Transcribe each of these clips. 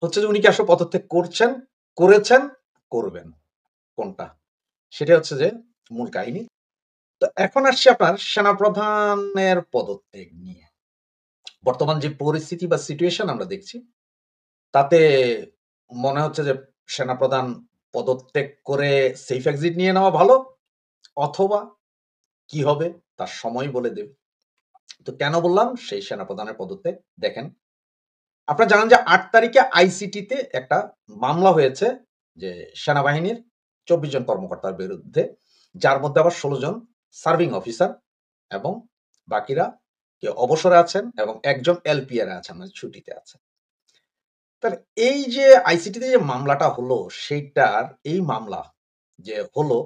হচ্ছে যে উনি কি আসলে পদত্যাগ করছেন, করেছেন, করবেন। কোনটা? সেটাই হচ্ছে যে মূল কাহিনী। তো এখন আসছি আপনার সেনাপ্রধানের পদত্যাগ নিয়ে। বর্তমান যে পরিস্থিতি বা সিচুয়েশন আমরা দেখছি, তাতে মনে হচ্ছে যে সেনাপ্রধান পদত্যাগ করে সেফ এক্সিট নিয়ে নেওয়া ভালো, অথবা কি হবে তার সময় বলে দেবে। তো কেন বললাম সেই সেনাপ্রধানের পদত্যাগ? দেখেন, আপনারা জানেন যে ৮ তারিখে আইসিটিতে একটা মামলা হয়েছে যে সেনাবাহিনীর ২৪ জন কর্মকর্তার বিরুদ্ধে, যার মধ্যে আবার ১৬ জন সার্ভিং অফিসার এবং বাকিরা কেউ অবসরে আছেন এবং একজন এলপিআর এ আছেন, মানে ছুটিতে আছেন। তাহলে এই যে আইসিটিতে যে মামলাটা হলো, সেইটার এই মামলা যে হলো,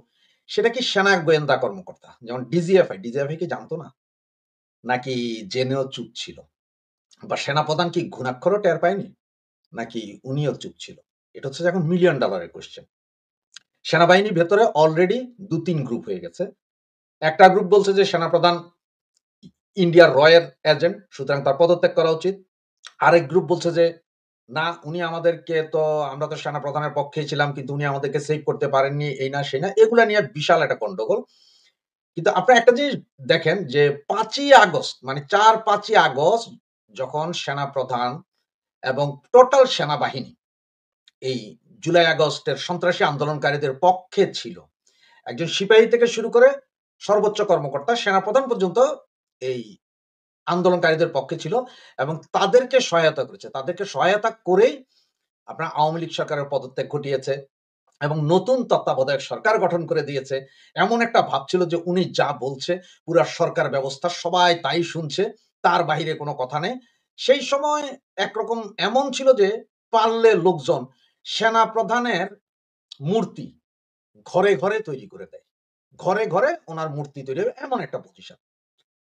সেটা কি সেনা গোয়েন্দা কর্মকর্তা যেমন ডিজিএফআই কি জানতো না? নাকি জেনেও চুপ ছিল? বা সেনাপ্রধান কি ঘুণাক্ষরও টের পায়নি? নাকি উনিও চুপ ছিল? এটা হচ্ছে যে এখন মিলিয়ন ডলারের কোয়েশ্চেন। সেনাবাহিনীর ভেতরে অলরেডি ২-৩ গ্রুপ হয়ে গেছে। একটা গ্রুপ বলছে যে সেনাপ্রধান ইন্ডিয়ার এর এজেন্ট, সুতরাং তার পদত্যাগ করা উচিত। আরেক গ্রুপ বলছে যে, না উনি আমাদেরকে তো আমরা তো সেনাপ্রধানের পক্ষেই ছিলাম কিন্তু উনি আমাদেরকে সেভ করতে পারেননি, এই না সেই না। এগুলা নিয়ে বিশাল একটা গন্ডগোল। কিন্তু আপনারা একটা জিনিস দেখেন যে ৫ই আগস্ট মানে ৪-৫ই আগস্ট যখন সেনাপ্রধান এবং টোটাল সেনাবাহিনী এই জুলাই আগস্টের সন্ত্রাসী আন্দোলনকারীদের পক্ষে ছিল। একজন সিপাহী থেকে শুরু করে সর্বোচ্চ কর্মকর্তা, সেনাপ্রধান পর্যন্ত এই আন্দোলনকারীদের পক্ষে ছিল এবং তাদেরকে সহায়তা করেছে। তাদেরকে সহায়তা করেই আপনার আওয়ামী লীগ সরকারের পদত্যাগ ঘটিয়েছে এবং নতুন তত্ত্বাবধায়ক সরকার গঠন করে দিয়েছে। এমন একটা ভাব ছিল যে উনি যা বলছে পুরা সরকার ব্যবস্থা সবাই তাই শুনছে। তার বাহিরে কোনো কথা নেই। সেই সময় একরকম এমন ছিল যে পারলে লোকজন সেনাপ্রধানের মূর্তি ঘরে তৈরি করে দেয়। ঘরে উনার মূর্তি তৈরি হবে এমন একটা পজিশন।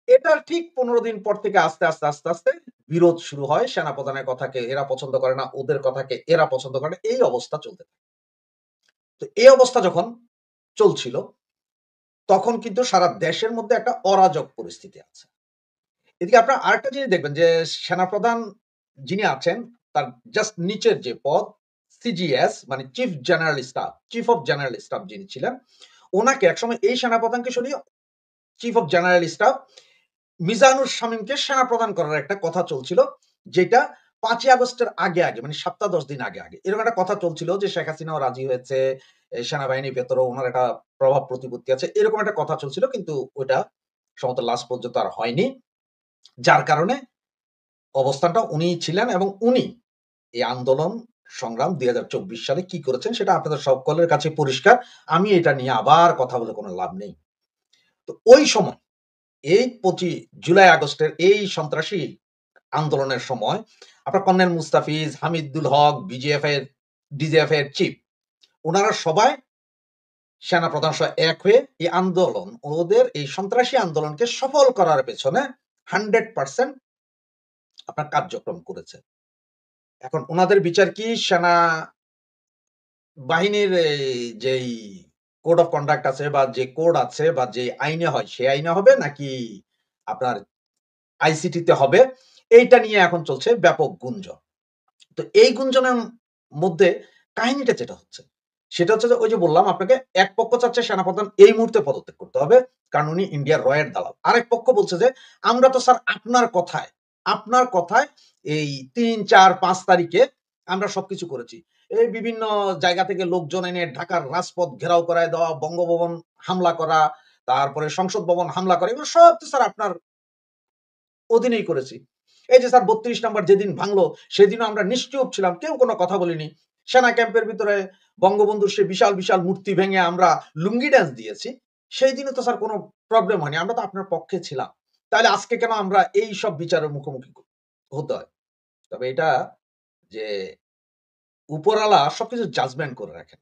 এটার ঠিক ১৫ দিন পর থেকে আস্তে বিরোধ শুরু হয়। সেনাপ্রধানের কথাকে এরা পছন্দ করে না, ওদের কথাকে এরা পছন্দ করে না। এই অবস্থা চলতে থাকে। তো এই অবস্থা যখন চলছিল, তখন কিন্তু সারা দেশের মধ্যে একটা অরাজক পরিস্থিতি আছে। এদিকে আপনারা আরেকটা জিনিস দেখবেন যে সেনাপ্রধান যিনি আছেন, তার জাস্ট নিচের যে পদ সিজিএস মানে চিফ অফ জেনারেল স্টাফ যিনি ছিলেন, উনাকে একসময় এই সেনাপ্রধানকে সরিয়ে chief of general staff Mizanur শামীমকে সেনাপ্রধান করার একটা কথা চলছিল। যেটা ৫ই আগস্টের আগে মানে সপ্তাহ ১০ দিন আগে। এরকম একটা কথা চলছিল যে শেখ হাসিনাও রাজি হয়েছে। সেনাবাহিনীর ভেতরেও উনার একটা প্রভাব প্রতিপত্তি আছে। এরকম একটা কথা চলছিল কিন্তু ওইটা সম্ভবত লাস্ট পর্যন্ত আর হয়নি। যার কারণে অবস্থানটা উনিই ছিলেন এবং উনি এই আন্দোলন সংগ্রাম ২০২৪ সালে কি করেছেন সেটা আপনাদের সকলের কাছে পরিষ্কার। আমি এটা নিয়ে আবার কথা বলে কোন লাভ নেই। তো ওই সময় এই জুলাই আগস্টের এই সন্ত্রাসী আন্দোলনের সময় আপনার কর্নেল মুস্তাফিজ, হামিদুল হক, ডিজিএফ এর চিফ উনারা সবাই সেনাপ্রধান সহ এক হয়ে এই আন্দোলন ওদের এই সন্ত্রাসী আন্দোলনকে সফল করার পেছনে 100% আপনার কার্যক্রম করেছে। এখন উনাদের বিচার কি সেনা বাহিনীর যেই কোড অফ কন্ডাক্ট আছে বা যে কোড আছে বা যে আইনে হয় সে আইনে হবে নাকি আপনার আইসিটি তে হবে? এইটা নিয়ে এখন চলছে ব্যাপক গুঞ্জন। তো এই গুঞ্জনের মধ্যে কাহিনীটা যেটা হচ্ছে, সেটা হচ্ছে যে ওই যে বললাম আপনাকে এক পক্ষ চাচ্ছে সেনাপ্রধান এই মুহূর্তে পদত্যাগ করতে হবে। কারণ উনি ইন্ডিয়ার এর দালাল। আরেক পক্ষ বলছে যে আমরা তো স্যার আপনার কথায় এই ৩, ৪, ৫ তারিখে আমরা সবকিছু করেছি। এই বিভিন্ন জায়গা থেকে লোকজন এনে ঢাকার রাজপথ ঘেরাও করায় দেওয়া, বঙ্গভবন হামলা করা, তারপরে সংসদ ভবন হামলা করা এগুলো সব তো স্যার আপনার অধীনেই করেছি। এই যে স্যার ৩২ নাম্বার যেদিন ভাঙলো, সেদিনও আমরা নিশ্চুপ ছিলাম। কেউ কোনো কথা বলিনি। সেনা ক্যাম্পের ভিতরে বঙ্গবন্ধুর সেই বিশাল মূর্তি ভেঙে আমরা লুঙ্গি ড্যান্স দিয়েছি। সেই দিনে তো স্যার কোনো প্রবলেম হয়নি। আমরা তো আপনার পক্ষে ছিলাম। তাহলে আজকে কেন আমরা এইসব বিচারের মুখোমুখি হতে হয়? তবে এটা যে উপরওয়ালা সবকিছু জাজমেন্ট করে রাখেন।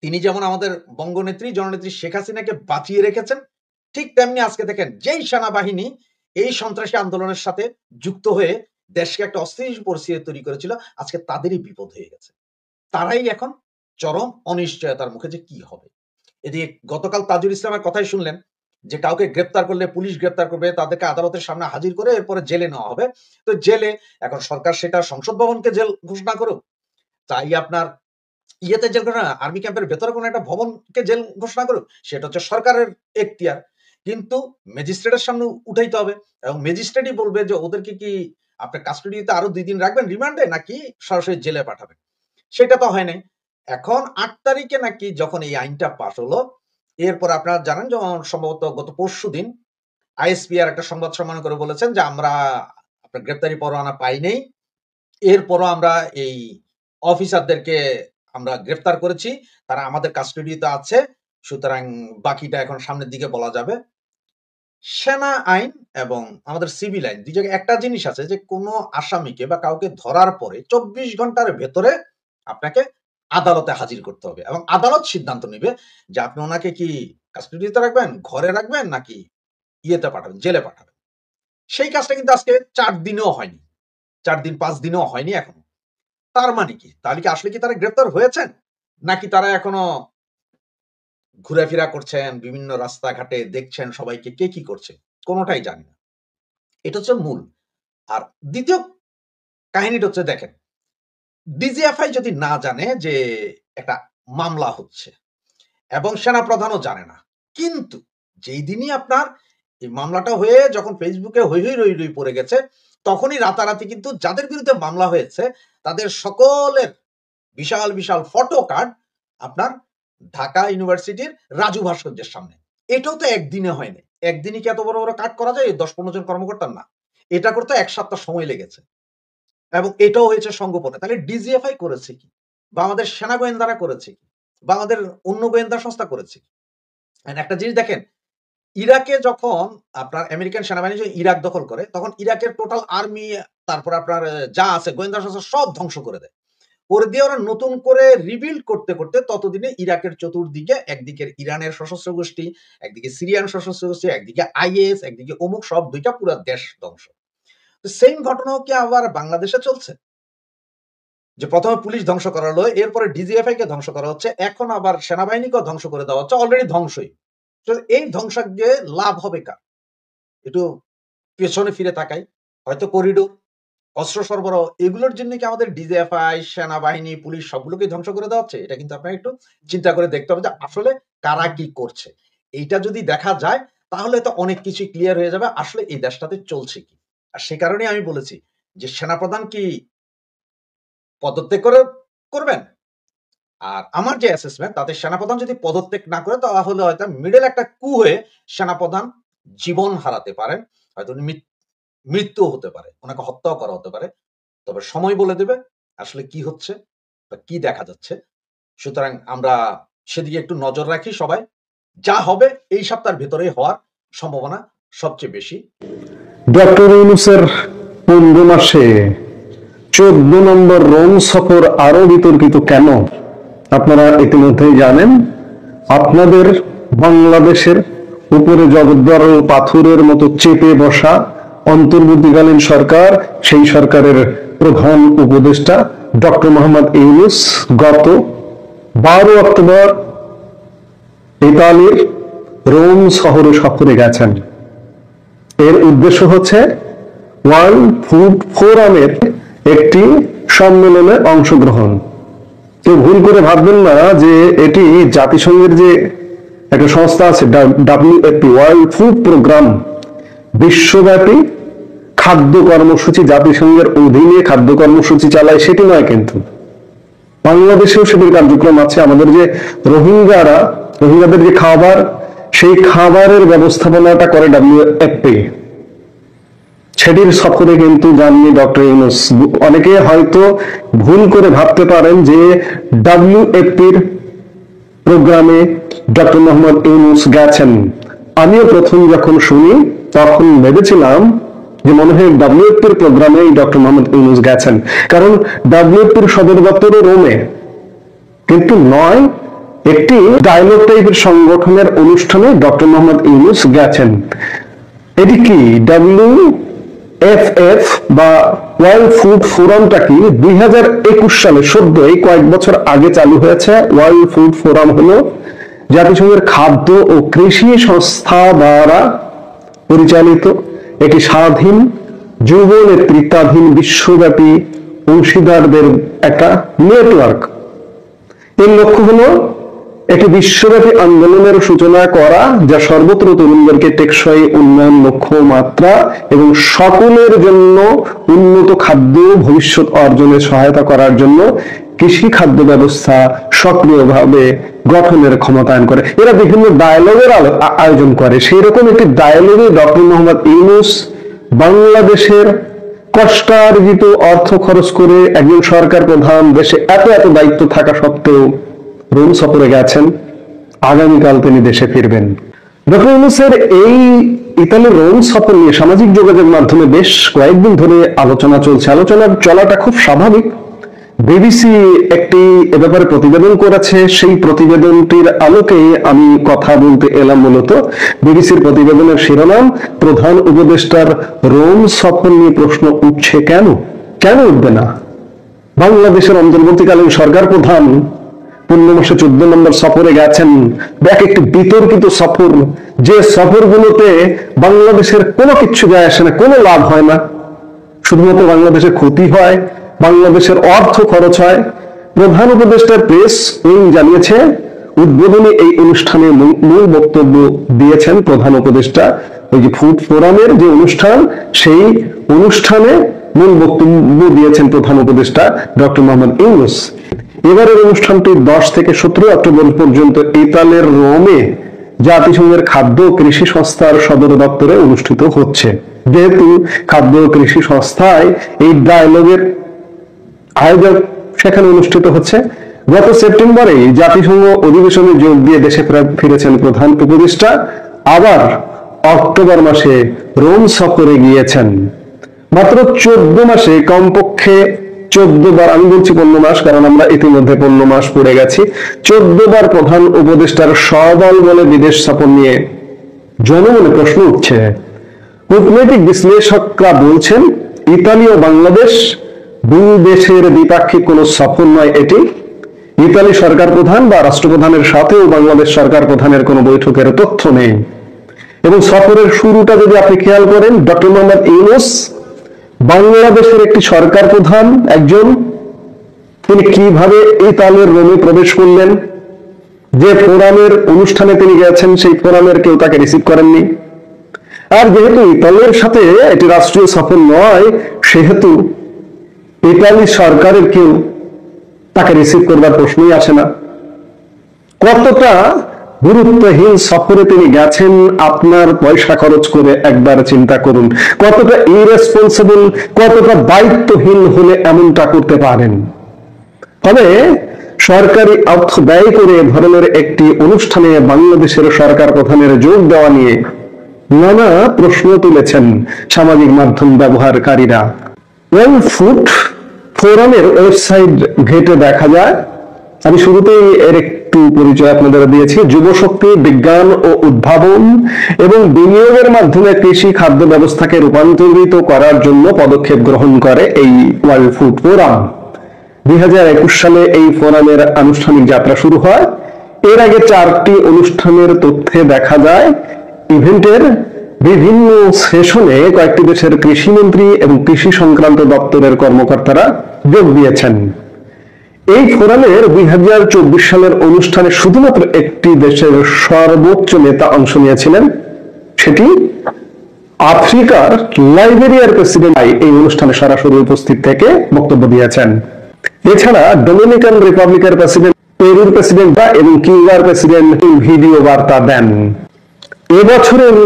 তিনি যেমন আমাদের বঙ্গনেত্রী, জননেত্রী শেখ হাসিনাকে বাঁচিয়ে রেখেছেন, ঠিক তেমনি আজকে দেখেন যেই সেনাবাহিনী এই সন্ত্রাসী আন্দোলনের সাথে যুক্ত হয়ে দেশকে একটা অস্থিতিশীল পরিস্থিতি তৈরি করেছিল, আজকে তাদেরই বিপদ হয়ে গেছে। তারাই এখন চরম অনিশ্চয়তার মুখে যে কি হবে। এদিকে গতকাল তাজুল ইসলামের কথাই শুনলেন। যে কাউকে গ্রেপ্তার করলে পুলিশ গ্রেপ্তার করবে, তাদেরকে আদালতের সামনে হাজির করে এরপরে জেলে নেওয়া হবে। তো জেলে এখন সরকার সেটা সংসদ ভবনকে জেল ঘোষণা করুক, তাই আপনার ইয়েতে জেল ঘোষণা, আর্মি ক্যাম্পের ভেতরে কোনো একটা ভবনকে জেল ঘোষণা করুক, সেটা হচ্ছে সরকারের এখতিয়ার। কিন্তু ম্যাজিস্ট্রেটের সামনে উঠাইতে হবে এবং ম্যাজিস্ট্রেটই বলবে যে ওদেরকে কি আপনার কাস্টডিতে আরো 2 দিন রাখবেন রিমান্ডে নাকি সরাসরি জেলে পাঠাবেন। সেটা তো হয় নাই। এখন 8 তারিখে নাকি যখন এই আইনটা পাস হলো, এরপর আপনারা জানেন যে সম্ভবত গত পরশুদিন আইএসপিআর একটা সংবাদ সম্মেলন করে বলেছেন যে আমরা আপনার গ্রেপ্তারি পরোয়ানা পাই নাই। এরপরও আমরা এই অফিসারদেরকে আমরা গ্রেফতার করেছি। তারা আমাদের কাস্টডিতে আছে। সুতরাং বাকিটা এখন সামনের দিকে বলা যাবে। সেনা আইন এবং আমাদের সিভিল আইন ২ জায়গায় একটা জিনিস আছে যে কোনো আসামিকে বা কাউকে ধরার পরে ২৪ ঘন্টার ভেতরে আপনাকে আদালতে হাজির করতে হবে এবং আদালত সিদ্ধান্ত নিবে যে আপনি ওনাকে কি কাস্টডিতে রাখবেন, ঘরে রাখবেন নাকি ইয়েতে পাঠাবেন, জেলে পাঠাবেন। সেই কাজটা কিন্তু আজকে ৪ দিনেও হয়নি। ৪ দিন ৫ দিনেও হয়নি এখনো। তার মানে কি? তাহলে কি আসলে কি তারা গ্রেফতার হয়েছেন? নাকি তারা এখনো ঘুরাফেরা করছেন, বিভিন্ন রাস্তাঘাটে দেখছেন সবাইকে কে কি করছে? কোনটাই জানি না। এটা হচ্ছে মূল। আর দ্বিতীয় কাহিনীটা হচ্ছে দেখেন, ডিজিএফআই যদি না জানে যে একটা মামলা হচ্ছে এবং সেনাপ্রধানও জানে না। কিন্তু যেই দিনই আপনার এই মামলাটা হয়ে যখন ফেসবুকে হৈ হৈ রই রই পড়ে গেছে, তখনই রাতারাতি কিন্তু যাদের বিরুদ্ধে মামলা হয়েছে তাদের সকলের বিশাল, বিশাল ফটো কার্ড আপনার ঢাকা ইউনিভার্সিটির রাজু ভাস্কর্যের সামনে। এটাও তো একদিনে হয়নি। একদিনে কি এত বড়, বড় কার্ড করা যায়? ১০-১৫ জন কর্মকর্তার না। এটা করতে ১ সপ্তাহ সময় লেগেছে। এবং এটাও হয়েছে সংগোপনে। তাহলে ডিজিএফআই করেছে কি? বা আমাদের সেনা গোয়েন্দারা করেছে কি? বা আমাদের অন্য গোয়েন্দা সংস্থা করেছে কি? একটা জিনিস দেখেন, ইরাকে যখন আপনার আমেরিকান সেনাবাহিনী যখন ইরাক দখল করে, তখন ইরাকের টোটাল আর্মি তারপর আপনার যা আছে গোয়েন্দা সংস্থা সব ধ্বংস করে দেয়। করে দিয়ে ওরা নতুন করে রিবিল্ড করতে, করতে ততদিনে ইরাকের চতুর্দিকে একদিকে ইরানের সশস্ত্র গোষ্ঠী, একদিকে সিরিয়ান সশস্ত্র গোষ্ঠী, একদিকে আইএস, একদিকে অমুক সব ২ টা পুরা দেশ ধ্বংস। তো সেইম ঘটনাও কি আবার বাংলাদেশে চলছে? যে ১ম এ পুলিশ ধ্বংস করা হলো, এরপরে ডিজিএফআই কে ধ্বংস করা হচ্ছে, এখন আবার সেনাবাহিনীকেও ধ্বংস করে দেওয়া হচ্ছে, অলরেডি ধ্বংসই। তো এই ধ্বংসাজ্ঞে লাভ হবে কার? একটু পেছনে ফিরে তাকাই। হয়তো করিডোর, অস্ত্র সরবরাহ এগুলোর জন্য কি আমাদের ডিজিএফআই, সেনাবাহিনী, পুলিশ সবগুলোকে ধ্বংস করে দেওয়া হচ্ছে? এটা কিন্তু আপনার একটু চিন্তা করে দেখতে হবে যে আসলে কারা কি করছে। এইটা যদি দেখা যায় তাহলে তো অনেক কিছুই ক্লিয়ার হয়ে যাবে আসলে এই দেশটাতে চলছে কি। আর সে কারণেই আমি বলেছি যে সেনাপ্রধান কি পদত্যাগ করবেন? আর আমার যে অ্যাসেসমেন্ট তাতে সেনাপ্রধান যদি পদত্যাগ না করে তাহলে হয়তো মিডল একটা কু হয়ে সেনাপ্রধান জীবন হারাতে পারেন। হয়তো উনি মৃত্যুও হতে পারে। উনাকে হত্যাও করা হতে পারে। তবে সময় বলে দেবে আসলে কি হচ্ছে বা কি দেখা যাচ্ছে। সুতরাং আমরা সেদিকে একটু নজর রাখি সবাই। যা হবে এই সপ্তাহের ভেতরেই হওয়ার সম্ভাবনা সবচেয়ে বেশি। ডক্টর ইউনূসের ১৫ মাসে ১৪ নম্বর রোম সফর আরো বিতর্কিত কেন? আপনারা ইতিমধ্যেই জানেন, আপনাদের বাংলাদেশের উপরে জগদ্দল পাথরের মতো চেপে বসা অন্তর্বর্তীকালীন সরকার, সেই সরকারের প্রধান উপদেষ্টা ডক্টর মোহাম্মদ ইউনূস গত ১২ অক্টোবর ইতালির রোম শহরে সফরে গেছেন। এর উদ্দেশ্য হচ্ছে ওয়ার্ল্ড ফুড ফোরামের একটি সম্মেলনে অংশগ্রহণ। কেউ ভুল করে ভাববেন না যে এটি জাতিসংঘের যে একটা সংস্থা আছে WFP, ওয়ার্ল্ড ফুড প্রোগ্রাম, বিশ্বব্যাপী খাদ্য কর্মসূচি, জাতিসংঘের অধীনে খাদ্য কর্মসূচি চালায় সেটি নয়। কিন্তু বাংলাদেশেও সেটির কার্যক্রম আছে। আমাদের যে রোহিঙ্গাদের যে খাবার, সেই খাবারের ব্যবস্থাপনাটা করে WFP। সেটির সফরে কিন্তু যাননি ডক্টর ইউনূস। অনেকে হয়তো ভুল করে ভাবতে পারেন যে WFPর প্রোগ্রামে ডক্টর মোহাম্মদ ইউনূস গেছেন। আমিও প্রথম যখন শুনি তখন ভেবেছিলাম যে মনে হয় WFPর প্রোগ্রামে ডক্টর মোহাম্মদ ইউনূস গেছেন, কারণ WFPর সদর দপ্তরও রোমে। কিন্তু নয়, একটি ডায়লগ টাইপের সংগঠনের অনুষ্ঠানে ডক্টর মোহাম্মদ ইউনূস গেছেন। এটি কি WFF বা ওয়ার্ল্ড ফুড ফোরামটা কি ২০২১ সালে সদ্য এই কয়েক বছর আগে চালু হয়েছে। ওয়ার্ল্ড ফুড ফোরাম হলো জাতিসংঘের খাদ্য ও কৃষি সংস্থা দ্বারা পরিচালিত একটি স্বাধীন যুব নেতৃত্বাধীন বিশ্বব্যাপী অংশীদারদের একটা নেটওয়ার্ক। এর লক্ষ্য হলো একটি বিশ্বব্যাপী আন্দোলনের সূচনা করা, যা সর্বত্র তরুণদেরকে টেকসই উন্নয়ন লক্ষ্যমাত্রা এবং সকলের জন্য উন্নত খাদ্য ভবিষ্যৎ অর্জনে সহায়তা করার জন্য কৃষি খাদ্য ব্যবস্থা সক্রিয়ভাবে গঠনের ক্ষমতায়ন করে। এরা বিভিন্ন ডায়ালগের আয়োজন করে। সেই রকম একটি ডায়ালগে ডক্টর মোহাম্মদ ইউনূস বাংলাদেশের কষ্টার্জিত অর্থ খরচ করে একজন সরকার প্রধান, দেশে এত এত দায়িত্ব থাকা সত্ত্বেও রোম সফরে গেছেন। আগামীকাল তিনি দেশে ফিরবেন। ডক্টর ইউনূসের এই ইতালির রোম সফর নিয়ে সামাজিক যোগাযোগ মাধ্যমে বেশ কয়েকদিন ধরে আলোচনা চলছে। আলোচনা চলাটা খুব স্বাভাবিক। বিবিসি একটি এ ব্যাপারে প্রতিবেদন করেছে। সেই প্রতিবেদনটির আলোকে আমি কথা বলতে এলাম। মূলত বিবিসির প্রতিবেদনের শিরোনাম, প্রধান উপদেষ্টার রোম সফর নিয়ে প্রশ্ন উঠছে কেন? কেন উঠবে না? বাংলাদেশের অন্তর্বর্তীকালীন সরকার প্রধান পূর্ণ মাসে 14 নম্বর সফরে গেছেন। এক একটি বিতর্কিত সফর, যে সফরগুলোতে বাংলাদেশের কোনো কিছু যায় আসে না, কোনো লাভ হয় না, শুধুমাত্র বাংলাদেশের ক্ষতি হয়, বাংলাদেশের অর্থ খরচ হয়। প্রধান উপদেষ্টার প্রেস উইং জানিয়েছে, উদ্বোধনী এই অনুষ্ঠানে মূল বক্তব্য দিয়েছেন প্রধান উপদেষ্টা। ওই যে ফুড ফোরামের যে অনুষ্ঠান, সেই অনুষ্ঠানে মূল বক্তব্য দিয়েছেন প্রধান উপদেষ্টা ডক্টর মোহাম্মদ ইউনূস। এবারের অনুষ্ঠানটি 10 থেকে 17 অক্টোবর পর্যন্ত ইতালির রোমে জাতিসংঘের খাদ্য ও কৃষি সংস্থার সদর দপ্তরে অনুষ্ঠিত হচ্ছে। যেহেতু খাদ্য ও কৃষি সংস্থায় এই ডায়ালগের আয়োজন সেখানে অনুষ্ঠিত হচ্ছে, গত সেপ্টেম্বরে জাতিসংঘ অধিবেশনে যোগ দিয়ে দেশে ফিরেছেন প্রধান উপদেষ্টা। আবার অক্টোবর মাসে রোম সফরে গিয়েছেন। মাত্র 14 মাসে কমপক্ষে 14 বার, আমি বলছি 15 মাস কারণ আমরা ইতিমধ্যে 15 মাস পড়ে গেছি, 14 বার প্রধান উপদেষ্টার সদল বলে বিদেশ সফর নিয়ে জনমনে প্রশ্ন উঠছে। কূটনৈতিক বিশ্লেষকরা বলছেন, ইতালি ও বাংলাদেশ দুই দেশের দ্বিপাক্ষিক কোনো সফর নয় এটি। ইতালি সরকার প্রধান বা রাষ্ট্রপ্রধানের সাথেও বাংলাদেশ সরকার প্রধানের কোনো বৈঠকের তথ্য নেই। এবং সফরের শুরুটা যদি আপনি খেয়াল করেন, ডক্টর মোহাম্মদ ইউনূস বাংলাদেশের একটি সরকার প্রধান একজন, তিনি কিভাবে ইতালির রোমে প্রবেশ করলেন? যে ফোরামের অনুষ্ঠানে তিনি গেছেন, সেই ফোরামের কেউ তাকে রিসিভ করেননি। আর যেহেতু ইতালির সাথে এটি রাষ্ট্রীয় সফর নয়, সেহেতু ইতালি সরকারের কেউ তাকে রিসিভ করবার প্রশ্নই আসে না। কতটা গুরুত্বহীন সফরে তিনি গেছেন আপনার পয়সা খরচ করে একবার চিন্তা করুন। কতটা ইরেসপন্সিবল, কতটা দায়িত্বহীন হলে এমনটা করতে পারেন। তবে সরকারি অর্থ ব্যয় করে ধরনের একটি অনুষ্ঠানে বাংলাদেশের সরকার প্রধানের যোগ দেওয়া নিয়ে নানা প্রশ্ন তুলেছেন সামাজিক মাধ্যম ব্যবহারকারীরা। ওয়ার্ল্ড ফুড ফোরামের ওয়েবসাইট ঘেটে দেখা যায়, আমি শুরুতেই এর একটু পরিচয় আপনাদের দিয়েছি, যুবশক্তি, বিজ্ঞান ও উদ্ভাবন এবং বিনিয়োগের মাধ্যমে কৃষি খাদ্য ব্যবস্থাকে রূপান্তরিত করার জন্য পদক্ষেপ গ্রহণ করে এই ওয়ার্ল্ড ফুড ফোরাম। 2021 সালে এই ফোরামের আনুষ্ঠানিক যাত্রা শুরু হয়। এর আগে 4টি অনুষ্ঠানের তথ্যে দেখা যায়, ইভেন্টের বিভিন্ন সেশনে কয়েকটি দেশের কৃষিমন্ত্রী এবং কৃষি সংক্রান্ত দপ্তরের কর্মকর্তারা যোগ দিয়েছেন। এই ফোরামের 2024 সালের অনুষ্ঠানে শুধুমাত্র একটি দেশের সর্বোচ্চ নেতা অংশ নিয়েছিলেন, সেটি আফ্রিকার লাইবেরিয়ার প্রেসিডেন্ট এই অনুষ্ঠানে সরাসরি উপস্থিত থেকে বক্তব্য দিয়েছেন। এছাড়া ডোমিনিকান রিপাবলিকের প্রেসিডেন্ট, পেরুর প্রেসিডেন্ট এবং কিউবার প্রেসিডেন্ট ভিডিও বার্তা দেন। এবছরের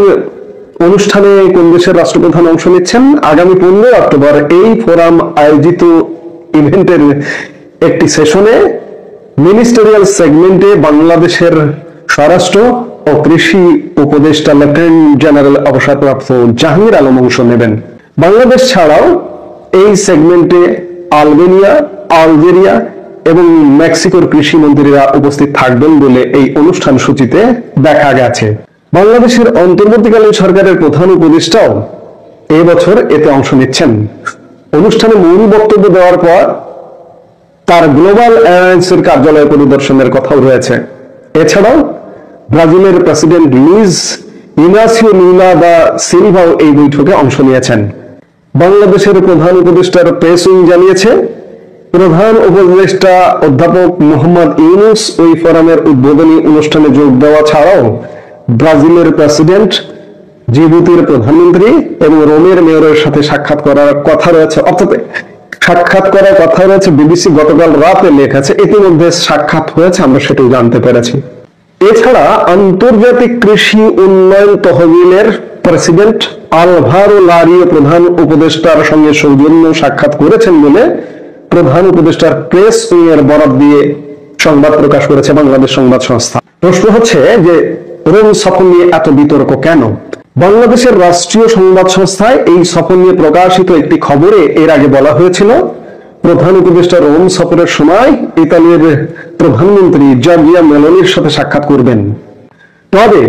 অনুষ্ঠানে কোন দেশের রাষ্ট্রপ্রধান অংশ নিচ্ছেন? আগামী 15 অক্টোবর এই ফোরাম আয়োজিত ইভেন্টের একটি সেশনে মিনিস্টারিয়াল সেগমেন্টে বাংলাদেশের স্বরাষ্ট্র ও কৃষি উপদেষ্টা লেফটেন্যান্ট জেনারেল অবসরপ্রাপ্ত জাহাঙ্গীর আলম অংশ নেবেন। বাংলাদেশ ছাড়াও এই সেগমেন্টে আলবেনিয়া, আলজেরিয়া এবং মেক্সিকোর কৃষি মন্ত্রীরা উপস্থিত থাকবেন বলে এই অনুষ্ঠান সূচিতে দেখা গেছে। বাংলাদেশের অন্তর্বর্তীকালীন সরকারের প্রধান উপদেষ্টাও এবছর এতে অংশ নিচ্ছেন। অনুষ্ঠানে মূল বক্তব্য দেওয়ার পর তার গ্লোবাল অ্যালায়েন্সের কার্যালয় পরিদর্শনের কথাও রয়েছে। এছাড়াও ব্রাজিলের প্রেসিডেন্ট লুইজ ইনাসিও লুলা দা সিলভাও এই বৈঠকে অংশ নিয়েছেন। বাংলাদেশের প্রধান উপদেষ্টার প্রেস উইং জানিয়েছে, প্রধান উপদেষ্টা অধ্যাপক মোহাম্মদ ইউনূস ওই ফোরামের উদ্বোধনী অনুষ্ঠানে যোগ দেওয়া ছাড়াও ব্রাজিলের প্রেসিডেন্ট, জিবুতির প্রধানমন্ত্রী এবং রোমের মেয়রের সাথে সাক্ষাৎ করার কথা রয়েছে। অর্থাৎ সাক্ষাৎ করার কথা রয়েছে, বিবিসি গতকাল রাতে লেখেছে। ইতিমধ্যে সাক্ষাৎ হয়েছে, আমরা সেটাও জানতে পেরেছি। এছাড়া আন্তর্জাতিক কৃষি উন্নয়ন তহবিলের প্রেসিডেন্ট আলভারো লারিও প্রধান উপদেষ্টার সঙ্গে সৌজন্য সাক্ষাৎ করেছেন বলে প্রধান উপদেষ্টার প্রেস উইং এর বরাত দিয়ে সংবাদ প্রকাশ করেছে বাংলাদেশ সংবাদ সংস্থা। প্রশ্ন হচ্ছে যে রোম সফর নিয়ে এত বিতর্ক কেন? বাংলাদেশের রাষ্ট্রীয় সংবাদ সংস্থায় এই সফর নিয়ে প্রকাশিত একটি খবরে এর আগে বলা হয়েছিল, প্রধান উপদেষ্টা রোম সফরের সময় ইতালির প্রধানমন্ত্রী জর্জিয়া মেলোনির সাথে সাক্ষাৎ করবেন। তবে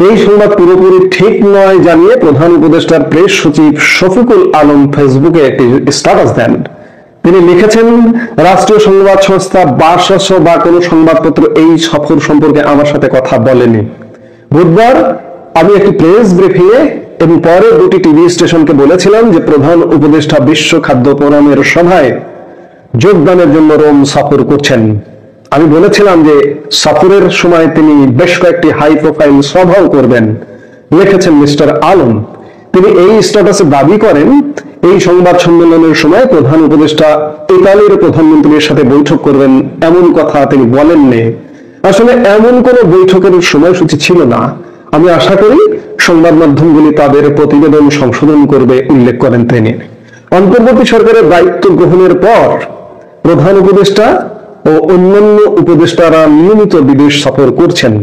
এই সংবাদ পুরোপুরি ঠিক নয় জানিয়ে প্রধান উপদেষ্টার প্রেস সচিব শফিকুল আলম ফেসবুকে একটি স্ট্যাটাস দেন। তিনি লিখেছেন, রাষ্ট্রীয় সংবাদ সংস্থা বার্সাস বা কোনো সংবাদপত্র এই সফর সম্পর্কে আমার সাথে কথা বলেনি। বুধবার আমি একটি প্রেস ব্রিফিং এ এবং পরে দুটি টিভি স্টেশনকে বলেছিলাম যে প্রধান উপদেষ্টা বিশ্ব খাদ্য ফোরামের সভায় যোগদানের জন্য রোম সফর করছেন। আমি বলেছিলাম যে সফরের সময় তিনি বেশ কয়েকটি হাই প্রোফাইল সভাও করবেন, লিখেছেন মিস্টার আলম। তিনি এই স্ট্যাটাসে দাবি করেন, এই সংবাদ সম্মেলনের সময় প্রধান উপদেষ্টা ইতালির প্রধানমন্ত্রীর সাথে বৈঠক করবেন এমন কথা তিনি বলেননি। আসলে এমন কোন বৈঠকের সময়সূচি ছিল না। আমি আশা করি সংবাদ মাধ্যমগুলি তাদের প্রতিবেদন সংশোধন করবে, উল্লেখ করেন তিনি। অন্তর্বর্তী সরকারের দায়িত্ব গ্রহণের পর প্রধান উপদেষ্টা ও অন্যান্য উপদেষ্টারা নিয়মিত বিদেশ সফর করছেন।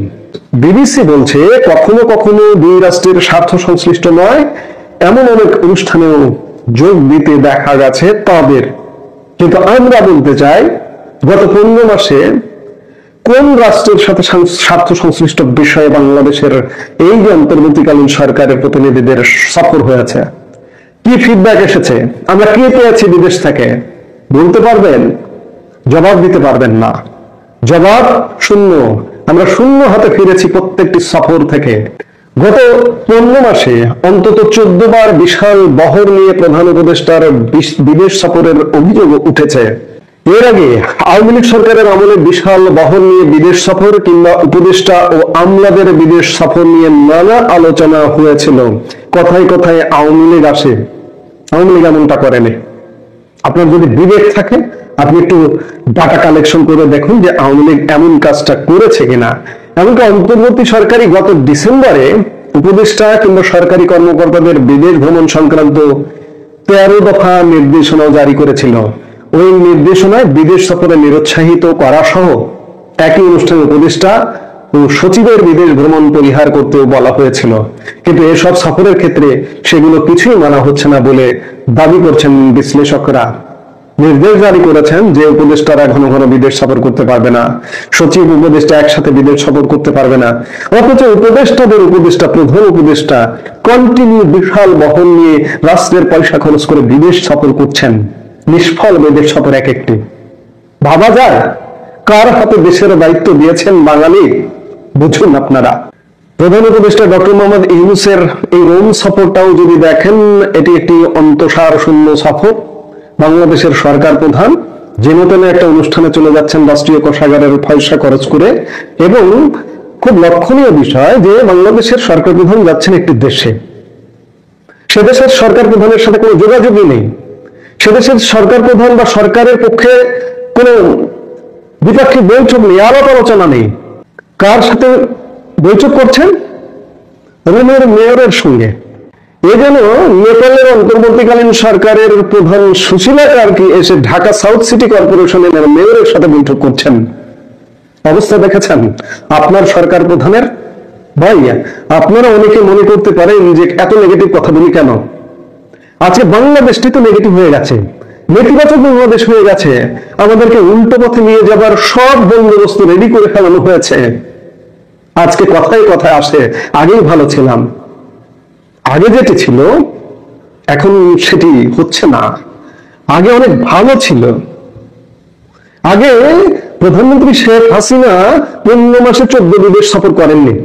বিবিসি বলছে, কখনো কখনো দুই রাষ্ট্রের স্বার্থ সংশ্লিষ্ট নয় এমন অনেক অনুষ্ঠানেও যোগ দিতে দেখা গেছে তাদের। কিন্তু আমরা বলতে চাই, গত 15 মাসে কোন রাষ্ট্রের সাথে স্বার্থ সংশ্লিষ্ট বিষয়ে বাংলাদেশের এই যে অন্তর্বর্তীকালীন সরকারের প্রতিনিধিদের সফর হয়েছে, কি ফিডব্যাক এসেছে, আমরা কি পেয়েছি বিদেশ থেকে? বলতে পারবেন? জবাব দিতে পারবেন না। জবাব শূন্য। আমরা শূন্য হাতে ফিরেছি প্রত্যেকটি সফর থেকে। গত 15 মাসে অন্তত 14 বার বিশাল বহর নিয়ে প্রধান উপদেষ্টার বিদেশ সফরের অভিযোগ উঠেছে। এর আগে আওয়ামী লীগ সরকারের আমলে বিশাল বহর নিয়ে বিদেশ সফর কিংবা উপদেষ্টা ও আমলাদের বিদেশ সফর নিয়ে নানা আলোচনা হয়েছিল। কথায় কথায় আওয়ামী লীগ আসে, আওয়ামী লীগ এমনটা করেনি। আপনার যদি বিবেক থাকে আপনি একটু ডাটা কালেকশন করে দেখুন যে আওয়ামী লীগ এমন কাজটা করেছে কিনা। এমনকি অন্তর্বর্তী সরকারি গত ডিসেম্বরে উপদেষ্টা কিংবা সরকারি কর্মকর্তাদের বিদেশ ভ্রমণ সংক্রান্ত 13 দফা নির্দেশনা জারি করেছিল। ওই নির্দেশনায় বিদেশ সফরে নিরুৎসাহিত করা সহ একই অনুষ্ঠানে উপদেষ্টা ও সচিবের বিদেশ ভ্রমণ পরিহার করতেও বলা হয়েছিল। কিন্তু এসব সফরের ক্ষেত্রে সেগুলো কিছুই মানা হচ্ছে না বলে দাবি করছেন বিশ্লেষকরা। নির্দেশ জারি করেছেন যে উপদেষ্টারা ঘন ঘন বিদেশ সফর করতে পারবে না, সচিব উপদেষ্টা একসাথে বিদেশ সফর করতে পারবে না। অথচ উপদেষ্টাদের উপদেষ্টা প্রধান উপদেষ্টা কন্টিনিউ বিশাল বহন নিয়ে রাষ্ট্রের পয়সা খরচ করে বিদেশ সফর করছেন। নিষ্ফল বিদেশ সফর এক একটি। ভাবা যায় কার হাতে দেশের দায়িত্ব দিয়েছেন বাঙালি? বুঝুন আপনারা। প্রধান উপদেষ্টা ডক্টর মোহাম্মদ ইউনূসের এই রোম সফরটাও যদি দেখেন, এটি একটি অন্তঃসার শূন্য সফর। বাংলাদেশের সরকার প্রধান যেন তেন একটা অনুষ্ঠানে চলে যাচ্ছেন রাষ্ট্রীয় কোষাগারের পয়সা খরচ করে। এবং খুব লক্ষণীয় বিষয় যে বাংলাদেশের সরকার প্রধান যাচ্ছেন একটি দেশে, সে দেশের সরকার প্রধানের সাথে কোনো যোগাযোগই নেই। সে দেশের সরকার প্রধান বা সরকারের পক্ষে কোনো দ্বিপাক্ষিক বৈঠক নেই, আলাপ আলোচনা নেই। কার সাথে বৈঠক করছেন? রোমের মেয়রের সঙ্গে। এ যেন নেপালের অন্তর্বর্তীকালীন সরকারের প্রধান সুশীলা কার্কি এসে ঢাকা সাউথ সিটি কর্পোরেশনের মেয়রের সাথে বৈঠক করছেন। অবস্থা দেখেছেন আপনার সরকার প্রধানের? ভাই, আপনারা অনেকে মনে করতে পারেন যে এত নেগেটিভ কথা বলি কেন। আজকে বাংলাদেশটি তো নেগেটিভ হয়ে গেছে, নেতিবাচক বাংলাদেশ হয়ে গেছে। আমাদেরকে উল্টো পথে নিয়ে যাবার সব বন্দোবস্ত রেডি করে ফেলানো হয়েছে। আজকে কথায় কথায় আসে আগেই ভালো ছিলাম। আগে যেটি ছিল এখন সেটি হচ্ছে না। আগে অনেক ভালো ছিল। আগে প্রধানমন্ত্রী শেখ হাসিনা 15 মাসে 14 বিদেশ সফর করেননি।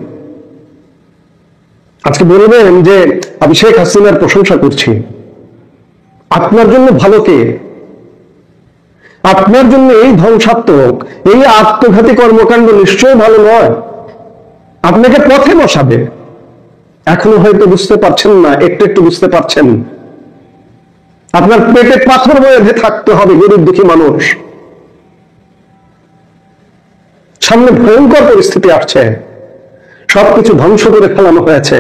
আজকে বলবেন যে আমি শেখ হাসিনার প্রশংসা করছি, আপনার জন্য ভালো কে? আপনার জন্য এই ধ্বংসাত্মক, এই আত্মঘাতী কর্মকাণ্ড নিশ্চয়ই ভালো নয়, আপনাকে পথে বসাবে। এখনো হয়তো বুঝতে পারছেন না, একটু একটু বুঝতে পারছেন। আপনার পেটে পাথর বেঁধে থাকতে হবে, গরিব দুঃখী মানুষ। সামনে ভয়ঙ্কর পরিস্থিতি আসছে, সবকিছু ধ্বংস করে ফেলানো হয়েছে।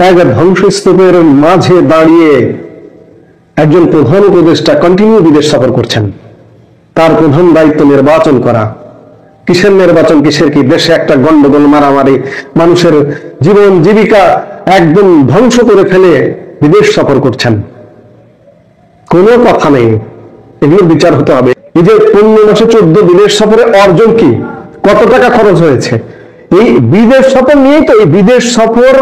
এক ধ্বংসস্তূপের মাঝে দাঁড়িয়ে একজন প্রধান উপদেষ্টা কন্টিনিউ বিদেশ সফর করছেন। তার প্রধান দায়িত্ব নির্বাচন করা। কিসের নির্বাচন, কিসের কি? দেশে একটা গন্ডগোল, মারামারি, মানুষের জীবন জীবিকা একদম ধ্বংস করে ফেলে বিদেশ সফর করছেন। কোনো কথা নেই, এগুলোর বিচার হতে হবে। এই যে 15 মাসে 14 বিদেশ সফরে অর্জন কি, কত টাকা খরচ হয়েছে? এই বিদেশ সফর নিয়েই তো, এই বিদেশ সফর,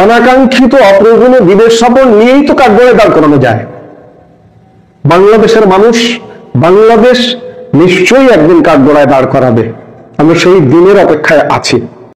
অনাকাঙ্ক্ষিত অপ্রয়োজনীয় বিদেশ সফর নিয়েই তো কাঠগড়ায় দাঁড় করানো যায়। বাংলাদেশের মানুষ, বাংলাদেশ নিশ্চয়ই একদিন কাঠগড়ায় দাঁড় করাবে। আমরা সেই দিনের অপেক্ষায় আছি।